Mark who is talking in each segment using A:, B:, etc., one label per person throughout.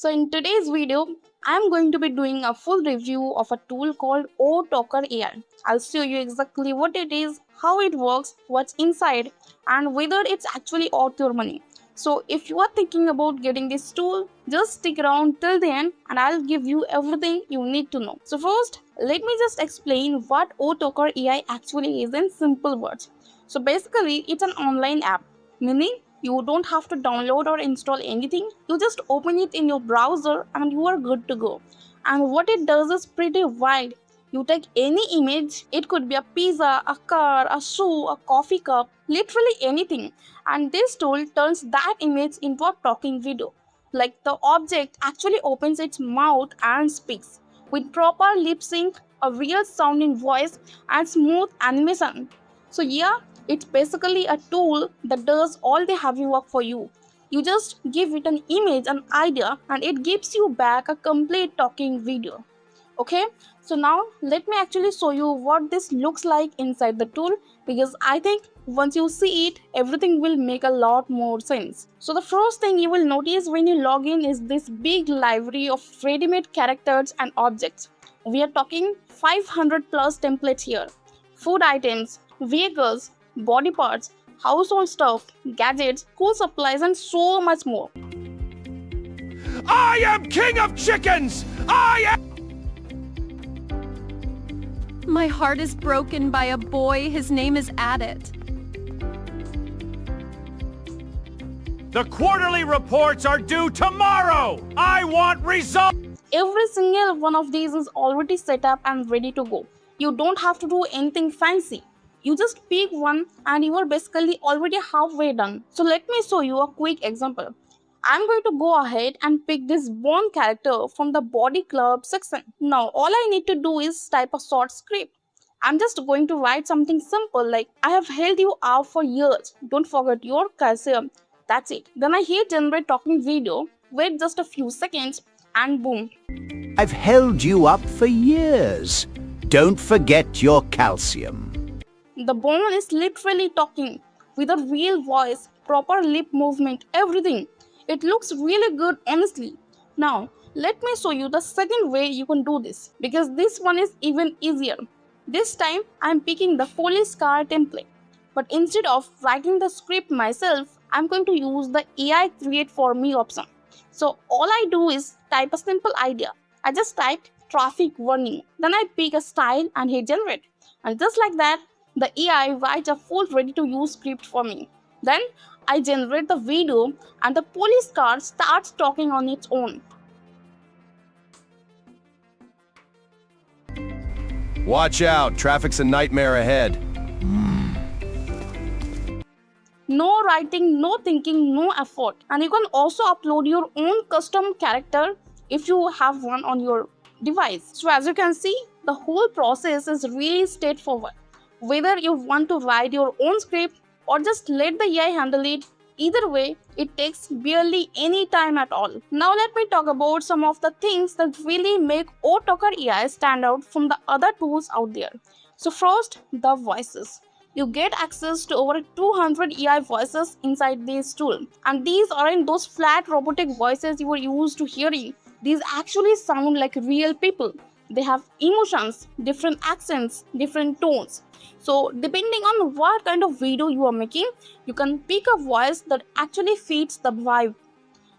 A: So in today's video, I'm going to be doing a full review of a tool called OTalker AI. I'll show you exactly what it is, how it works, what's inside, and whether it's actually worth your money. So if you are thinking about getting this tool, just stick around till the end and I'll give you everything you need to know. So first, let me just explain what OTalker AI actually is in simple words. So basically, it's an online app, meaning you don't have to download or install anything. You just open it in your browser and you are good to go. And what it does is pretty wide. You take any image, it could be a pizza, a car, a shoe, a coffee cup, literally anything. And this tool turns that image into a talking video. Like the object actually opens its mouth and speaks with proper lip sync, a real sounding voice, and smooth animation. So, yeah, it's basically a tool that does all the heavy work for you. You just give it an image, an idea, and it gives you back a complete talking video. Okay, so now let me actually show you what this looks like inside the tool, because I think once you see it, everything will make a lot more sense. So the first thing you will notice when you log in is this big library of ready-made characters and objects. We are talking 500 plus templates here. Food items, vehicles, body parts, household stuff, gadgets, school supplies, and so much more.
B: I am king of chickens!
C: My heart is broken by a boy. His name is Addit.
B: The quarterly reports are due tomorrow! I want results!
A: Every single one of these is already set up and ready to go. You don't have to do anything fancy. You just pick one and you are basically already halfway done. So let me show you a quick example. I'm going to go ahead and pick this Bond character from the body club section. Now all I need to do is type a short script. I'm just going to write something simple like, I have held you out for years. Don't forget your calcium. That's it. Then I hit generate talking video, wait just a few seconds, and boom.
D: I've held you up for years. Don't forget your calcium.
A: The Bone is literally talking with a real voice, proper lip movement, everything. It looks really good, honestly. Now, let me show you the second way you can do this, because this one is even easier. This time, I'm picking the police car template. But instead of writing the script myself, I'm going to use the AI create for me option. So all I do is type a simple idea. I just typed traffic warning. Then I pick a style and hit generate. And just like that, the AI writes a full ready to use script for me. Then I generate the video and the police car starts talking on its own.
B: Watch out, traffic's a nightmare ahead.
A: No writing, no thinking, no effort. And you can also upload your own custom character if you have one on your device. So as you can see, the whole process is really straightforward. Whether you want to write your own script or just let the AI handle it, either way, it takes barely any time at all. Now let me talk about some of the things that really make OTalker AI stand out from the other tools out there. So first, the voices. You get access to over 200 AI voices inside this tool. And these aren't those flat robotic voices you were used to hearing. These actually sound like real people. They have emotions, different accents, different tones. So depending on what kind of video you are making, you can pick a voice that actually fits the vibe.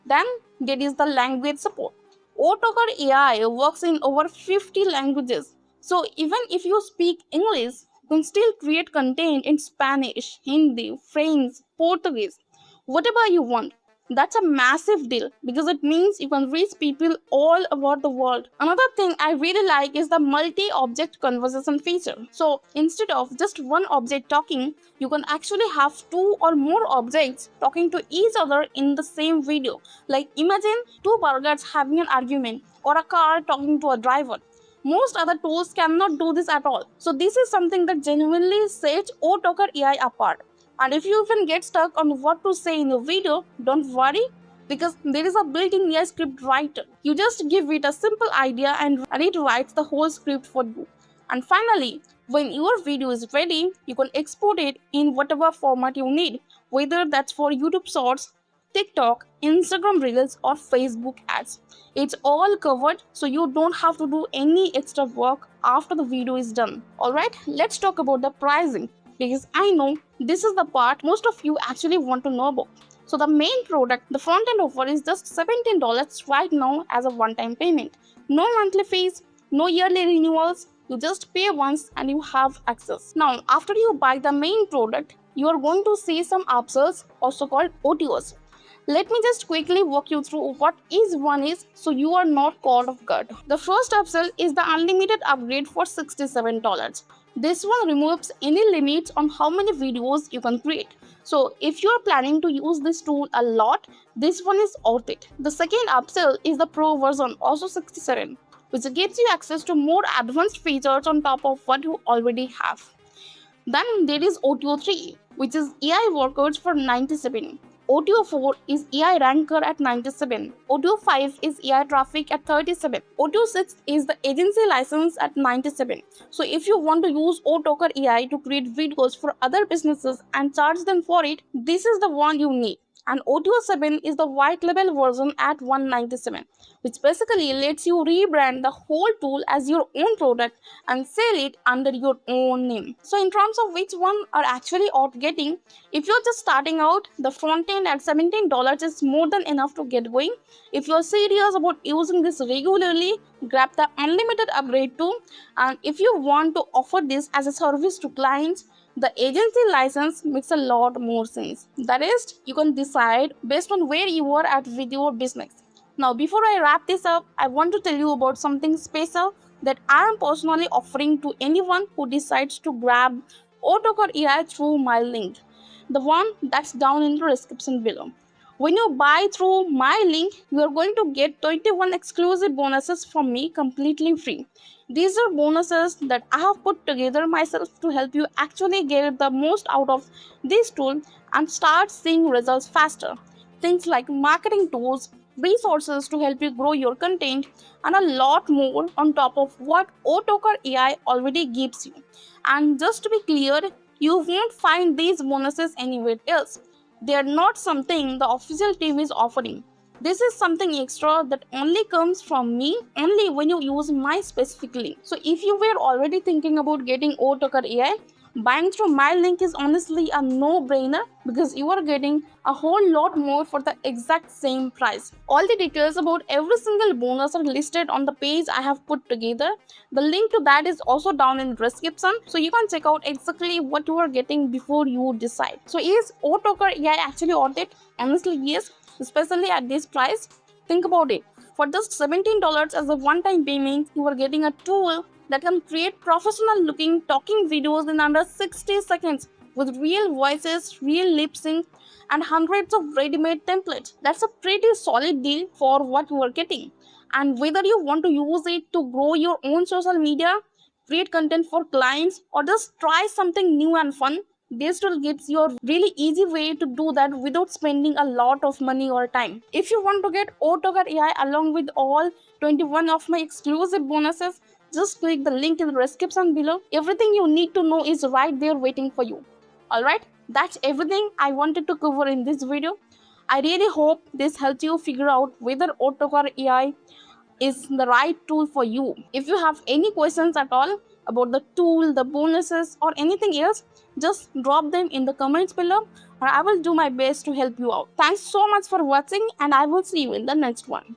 A: Then there is the language support. OTalker AI works in over 50 languages. So even if you speak English, you can still create content in Spanish, Hindi, French, Portuguese, whatever you want. That's a massive deal because it means you can reach people all over the world. Another thing I really like is the multi-object conversation feature. So instead of just one object talking, you can actually have two or more objects talking to each other in the same video. Like imagine two burgers having an argument or a car talking to a driver. Most other tools cannot do this at all. So this is something that genuinely sets OTalker AI apart. And if you even get stuck on what to say in the video, don't worry, because there is a built-in AI script writer. You just give it a simple idea and it writes the whole script for you. And finally, when your video is ready, you can export it in whatever format you need, whether that's for YouTube Shorts, TikTok, Instagram Reels, or Facebook ads. It's all covered, so you don't have to do any extra work after the video is done. Alright, let's talk about the pricing, because I know this is the part most of you actually want to know about. So the main product, the front end offer, is just $17 right now as a one-time payment. No monthly fees, no yearly renewals. You just pay once and you have access. Now, after you buy the main product, you are going to see some upsells, also called OTOs. Let me just quickly walk you through what each one is so you are not caught off guard. The first upsell is the unlimited upgrade for $67. This one removes any limits on how many videos you can create. So if you are planning to use this tool a lot, this one is worth it. The second upsell is the Pro version, also 67, which gives you access to more advanced features on top of what you already have. Then there is OTO 3, which is AI workers for 97. OTO 4 is AI ranker at 97. OTO 5 is AI traffic at 37. OTO 6 is the agency license at 97. So if you want to use OTalker AI to create videos for other businesses and charge them for it, this is the one you need. And OTO 7 is the white label version at 197, which basically lets you rebrand the whole tool as your own product and sell it under your own name. So in terms of which one are actually worth getting, if you're just starting out, the front end at $17 is more than enough to get going. If you're serious about using this regularly, grab the unlimited upgrade too. And if you want to offer this as a service to clients, the agency license makes a lot more sense. The rest you can decide based on where you are at with your business. Now, before I wrap this up, I want to tell you about something special that I am personally offering to anyone who decides to grab OTalker AI through my link, the one that's down in the description below. When you buy through my link, you are going to get 21 exclusive bonuses from me completely free. These are bonuses that I have put together myself to help you actually get the most out of this tool and start seeing results faster. Things like marketing tools, resources to help you grow your content, and a lot more on top of what OTalker AI already gives you. And just to be clear, you won't find these bonuses anywhere else. They are not something the official team is offering. This is something extra that only comes from me only when you use my specific link. So if you were already thinking about getting OTalker AI, buying through my link is honestly a no-brainer because you are getting a whole lot more for the exact same price. All the details about every single bonus are listed on the page I have put together. The link to that is also down in the description, so you can check out exactly what you are getting before you decide. So is OTalker AI actually worth it? Honestly, yes, especially at this price. Think about it. For just $17 as a one-time payment, you are getting a tool that can create professional looking talking videos in under 60 seconds with real voices, real lip sync, and hundreds of ready-made templates. That's a pretty solid deal for what you are getting. And whether you want to use it to grow your own social media, create content for clients, or just try something new and fun, this tool gives you a really easy way to do that without spending a lot of money or time. If you want to get OTalker AI along with all 21 of my exclusive bonuses, just click the link in the description below. Everything you need to know is right there waiting for you. Alright, that's everything I wanted to cover in this video. I really hope this helps you figure out whether OTalker AI is the right tool for you. If you have any questions at all about the tool, the bonuses, or anything else, just drop them in the comments below and I will do my best to help you out. Thanks so much for watching and I will see you in the next one.